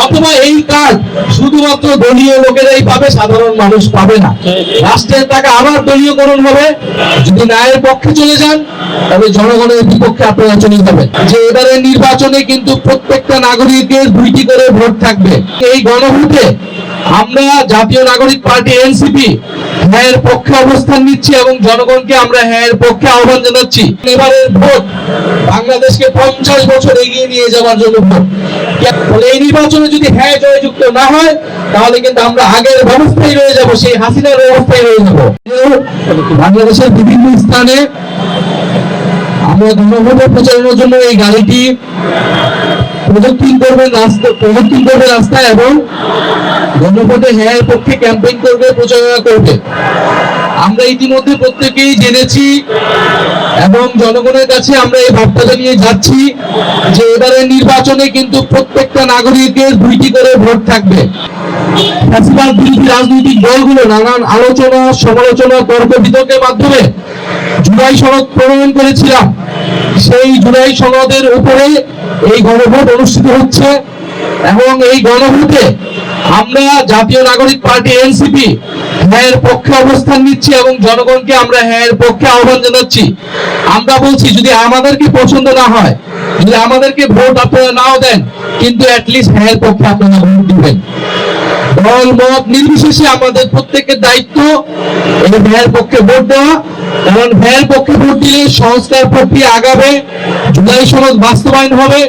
অথবা এই কার্ড শুধুমাত্র দলীয় লোকেরাই পাবে, সাধারণ মানুষ পাবে না। রাষ্ট্রের টাকা আবার দলীয়করণ হবে। যদি ন্যায়ের পক্ষে চলে যান তবে জনগণের বিপক্ষে আপনারা চলে যাবেন। যে এবারের নির্বাচনে কিন্তু প্রত্যেকটা নাগরিকের 2টি করে ভোট থাকবে। এই গণভোটে আমরা জাতীয় নাগরিক পার্টি এনসিপি হ্যাঁর পক্ষে অবস্থান নিচ্ছি এবং জনগণকে আমরা হ্যাঁর পক্ষে আহ্বান জানাচ্ছি। এবারের ভোট বাংলাদেশকে 50 বছর এগিয়ে নিয়ে যাওয়ার জন্য ভোট। এই নির্বাচনে যদি হ্যাঁ জয়যুক্ত না হয় তাহলে কিন্তু আমরা আগের ব্যবস্থায় রয়ে যাব, সেই হাসিনার অবস্থায় রয়ে যাব। বাংলাদেশের বিভিন্ন স্থানে আমরা গণভোটের প্রচারণার জন্য এই গাড়িটি প্রদক্ষিণ করবে রাস্তায় এবং গণভোটে হ্যাঁ পক্ষে ক্যাম্পেইন করবে, প্রচারণা করবে। আমরা ইতিমধ্যে প্রত্যেকেই জেনেছি এবং জনগণের কাছে আমরা এই বার্তাটা নিয়ে যাচ্ছি যে এবারের নির্বাচনে কিন্তু প্রত্যেকটা নাগরিকের 2টি করে ভোট থাকবে। ফ্যাসিবাদ বিরোধী রাজনৈতিক দলগুলো নানান আলোচনা, সমালোচনা, তর্ক বিতর্কের মাধ্যমে জুলাই সনদ প্রণয়ন করেছিলাম। সেই জুলাই সনদের উপরে এই গণভোট অনুষ্ঠিত হচ্ছে এবং এই গণভোটে আমরা জাতীয় নাগরিক পার্টি এনসিপি হ্যাঁর পক্ষে অবস্থান নিচ্ছি এবং জনগণকে আমরা হ্যাঁর পক্ষে আহ্বান জানাচ্ছি। আমরা বলছি যদি আমাদেরকে পছন্দ না হয়, যদি আমাদেরকে ভোট আপনারা নাও দেন, কিন্তু অ্যাটলিস্ট হ্যাঁর পক্ষে আপনারা ভোট দিবেন। দল মত নির্বিশেষে আমাদের প্রত্যেকের দায়িত্ব এই হ্যাঁর পক্ষে ভোট দেওয়া। কারণ হ্যাঁর পক্ষে ভোট দিলে সংস্কার প্রক্রিয়া আগাবে, জুলাই সনদ বাস্তবায়ন হবে।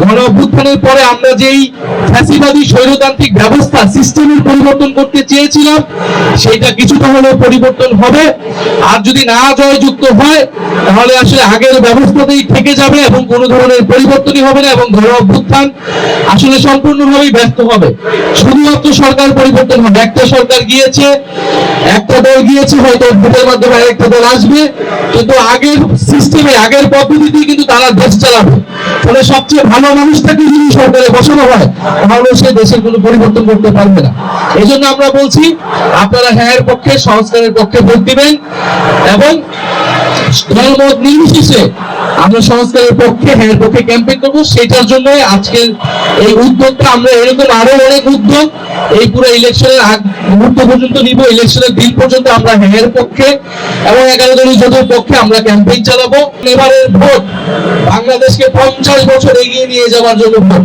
গণ অভ্যুত্থানের পরে আমরা যেই ফ্যাসিবাদী স্বৈরতান্ত্রিক ব্যবস্থা সিস্টেমের পরিবর্তন করতে চেয়েছিলাম সেটা কিছুটা হলেও পরিবর্তন হবে। আর যদি না জয়যুক্ত হয় তাহলে আসলে আগের ব্যবস্থাতেই থেকে যাবে এবং কোনো ধরনের পরিবর্তনই হবে না এবং গণ অভ্যুত্থান আসলে সম্পূর্ণভাবেই ব্যর্থ হবে। শুধুমাত্র সরকার পরিবর্তন হবে। একটা সরকার গিয়েছে, একটা দল গিয়েছে, হয়তো ভোটের মাধ্যমে আরেকটা দল আসবে, কিন্তু আগের সিস্টেমে, আগের পদ্ধতিতেই কিন্তু তারা দেশ চালাবে। ফলে সবচেয়ে ভালো মানুষটাকে যদি সরকারে বসানো হয় তাহলে সে দেশের কোনো পরিবর্তন করতে পারবে না। এই জন্য আমরা বলছি আপনারা হ্যাঁর পক্ষে, সংস্কারের পক্ষে ভোট দিবেন এবং দলমত নির্বিশেষে আমরা সংস্কারের পক্ষে, হ্যাঁর পক্ষে ক্যাম্পেইন করবো। সেটার জন্য আজকের এই উদ্যোগটা। আমরা এরকম আরো অনেক উদ্যোগ এই পুরো ইলেকশনের আগ মুহূর্ত পর্যন্ত নিব। ইলেকশনের দিন পর্যন্ত আমরা হ্যাঁর পক্ষে এবং 11 দলীয় জোটের পক্ষে আমরা ক্যাম্পেইন চালাবো। এবারের ভোট বাংলাদেশকে 50 বছর এগিয়ে নিয়ে যাওয়ার জন্য ভোট।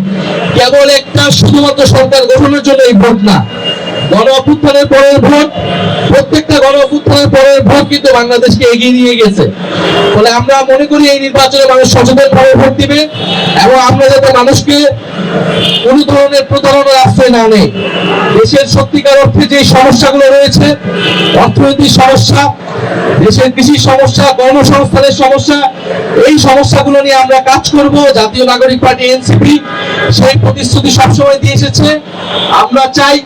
কেবল একটা শুধুমাত্র সরকার গঠনের জন্য এই ভোট না, গণ অভ্যুত্থানের পরের ভোট, প্রত্যেকটা গণ অভ্যুত্থানের পরের ভোট কিন্তু বাংলাদেশকে এগিয়ে নিয়ে গেছে। ফলে আমরা মনে করি এই নির্বাচনে মানুষ সচেতনভাবে ভোট দিবে এবং আমরা যাতে মানুষকে কোন ধরনের প্রতারণার আশ্রয় না নেই। দেশের সত্যিকার অর্থে যে সমস্যাগুলো রয়েছে, অর্থনৈতিক সমস্যা, দেশের কৃষি সমস্যা, কর্মসংস্থানের সমস্যা, এই সমস্যাগুলো নিয়ে আমরা কাজ করব। জাতীয় নাগরিক পার্টি এনসিপি সেই প্রতিশ্রুতি সবসময় দিয়ে এসেছে। আমরা চাই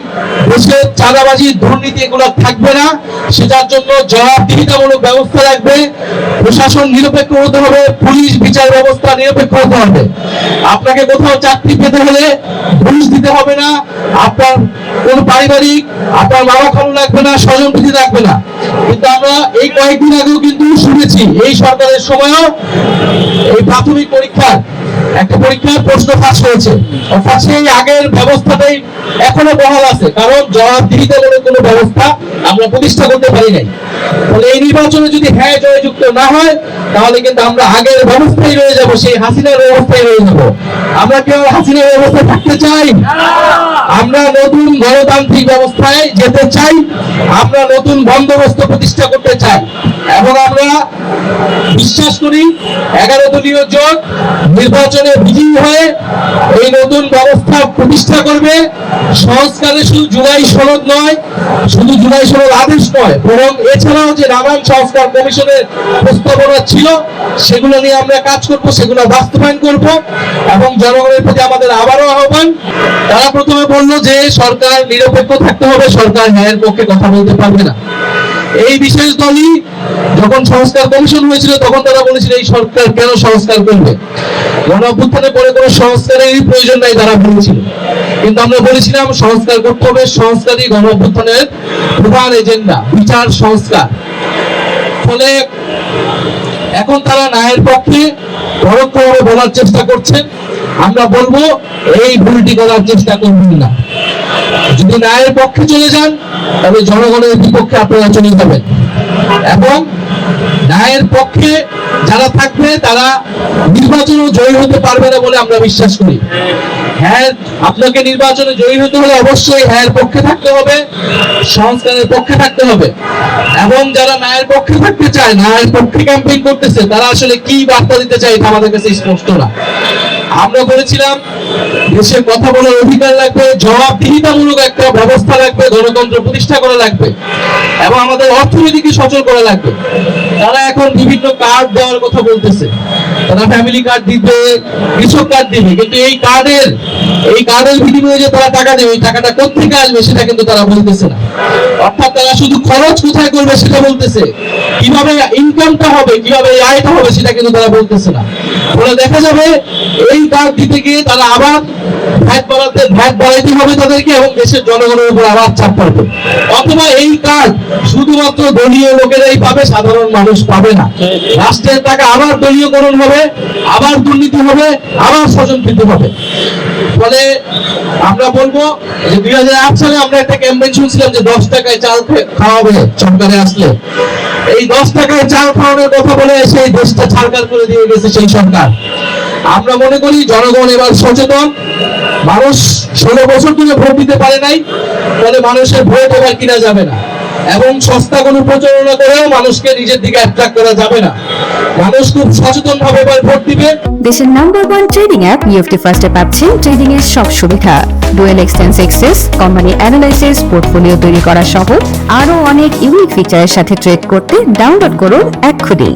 দেশের চাঁদাবাজি, দুর্নীতি এগুলো থাকবে না। সেটার জন্য জবাবদিহিতামূলক ব্যবস্থা লাগবে। প্রশাসন নিরপেক্ষ হতে হবে, পুলিশ বিচার ব্যবস্থা নিরপেক্ষ হতে হবে। আপনাকে কোথাও চাকরি পেতে হলে ঘুষ দিতে হবে না, আপনার কোন পারিবারিক, আপনার বাবা খালু লাগবে না, স্বজন প্রীতি লাগবে না। কিন্তু আমরা এই কয়েকদিন আগেও কিন্তু শুনেছি এই সরকারের সময়ও এই প্রাথমিক পরীক্ষার একটা পরীক্ষার প্রশ্ন ফাঁস হয়েছে। অর্থাৎ সেই আগের ব্যবস্থাটাই এখনো বহাল আছে, কারণ জবাবদিহিতামূলক কোনো ব্যবস্থা আমরা প্রতিষ্ঠা করতে পারি নাই। ফলে এই নির্বাচনে যদি হ্যাঁ জয়যুক্ত না হয় তাহলে কিন্তু আমরা আগের ব্যবস্থায় রয়ে যাব, সেই হাসিনার অবস্থায় রয়ে যাব। আমরা কেউ হাসিনার অবস্থায় থাকতে চাই? আমরা নতুন গণতান্ত্রিক ব্যবস্থায় যেতে চাই। আমরা নতুন বন্দোবস্ত প্রতিষ্ঠা করতে চাই এবং আমরা বিশ্বাস করি 11 দলীয় জোট নির্বাচনে বিজয়ী হয়ে এই নতুন ব্যবস্থা প্রতিষ্ঠা করবে। সংস্কারে শুধু জুলাই সনদ নয়, শুধু জুলাই সনদ আদেশ নয়, বরং এছাড়াও যে নানান সংস্কার কমিশনের প্রস্তাবনা ছিল সেগুলো নিয়ে আমরা কাজ করব, সেগুলো বাস্তবায়ন করব। এবং জনগণের প্রতি আমাদের আবারও আহ্বান। তারা প্রথমে বলল যে সরকার নিরপেক্ষ থাকতে হবে, সরকার হ্যাঁর পক্ষে কথা বলতে পারবে না। এই বিশেষ দলই যখন সংস্কার কমিশন হয়েছিল তখন তারা বলেছিল এই সরকার কেন সংস্কার করবে, গণ অভ্যুত্থানের পরে কোনো সংস্কারেরই প্রয়োজন নাই তারা বলেছিল। কিন্তু আমরা বলেছিলাম সংস্কার করতে হবে, সংস্কারই গণ অভ্যুত্থানের প্রধান এজেন্ডা, বিচার সংস্কার। ফলে এখন তারা ন্যায়ের পক্ষে পরোক্ষভাবে বলার চেষ্টা করছেন আমরা বলবো এই ভুলটি করার চেষ্টা করবেন না। যদি ন্যায়ের পক্ষে চলে যান তবে জনগণের বিপক্ষে আপনারা চলে যাবেন, এবং ন্যায়ের পক্ষে যারা থাকবে তারা নির্বাচনে জয়ী হতে পারবে না বলে আমরা বিশ্বাস করি। হ্যাঁ, আপনাকে নির্বাচনে জয়ী হতে হলে অবশ্যই হ্যাঁর পক্ষে থাকতে হবে, সংস্কারের পক্ষে থাকতে হবে, এবং যারা ন্যায়ের পক্ষে থাকতে চায়, ন্যায়ের পক্ষে ক্যাম্পেইন করতেছে, তারা আসলে কি বার্তা দিতে চায় এটা আমাদের কাছে স্পষ্ট না। আমরা বলেছিলাম দেশে কথা বলার অধিকার লাগবে, জবাবদিহিতামূলক একটা ব্যবস্থা লাগবে, গণতন্ত্র প্রতিষ্ঠা করা লাগবে, এবং আমাদের অর্থনীতিকে সচল করা লাগবে। তারা এখন বিভিন্ন কার্ড দেওয়ার কথা বলতেছে, তারা ফ্যামিলি কার্ড দিবে, কৃষক কার্ড দিবে, কিন্তু এই কার্ডের বিনিময়ে যে তারা টাকা দেবে, এই টাকাটা কোথেকে আসবে সেটা কিন্তু তারা বলতেছে না। অর্থাৎ তারা শুধু খরচ কোথায় করবে সেটা বলতেছে, কিভাবে ইনকামটা হবে, কিভাবে এই আয়টা হবে সেটা কিন্তু তারা বলতেছে না। ফলে দেখা যাবে এই কার্ড দিতে গিয়ে তারা আবার ভ্যাট বাড়াইতে হবে তাদেরকে, এবং দেশের জনগণের উপর আবার চাপ পড়বে। অথবা এই কার্ড শুধুমাত্র দলীয় লোকেরাই পাবে, সাধারণ মানুষ পাবে না। রাষ্ট্রের টাকা আবার দলীয়করণ হবে, আবার দুর্নীতি হবে, আবার স্বজনপ্রীতি হবে। ফলে আমরা বলবো যে 2008 সালে আমরা একটা ক্যাম্পেইন শুনছিলাম যে 10 টাকায় চাল খাওয়াবে সরকারে আসলে। এই 10 টাকায় চাল খাওয়ানোর কথা বলে সেই দেশটা ছাড়কার করে দিয়ে গেছে সেই সরকার। আমরা মনে করি জনগণ এবার সচেতন, মানুষ 16 বছর ধরে ভোট দিতে পারে নাই, ফলে মানুষের ভোট এবার কিনা যাবে না, এবং সস্তা কোনো প্রচারণা করেও মানুষকে নিজের দিকে অ্যাট্রাক্ট করা যাবে না। মানুষ খুব সচেতন ভাবে এবার ভোট দিবে। দেশের নাম্বার 1 ট্রেডিং অ্যাপ ইউএফটি ফার্স্টে পাচ্ছেন ট্রেডিং এর সব সুবিধা, dual exchange access, company analysis, portfolio তৈরি করা সহ আরো অনেক ইউনিক ফিচারের সাথে ট্রেড করতে ডাউনলোড করুন এক্ষুনি।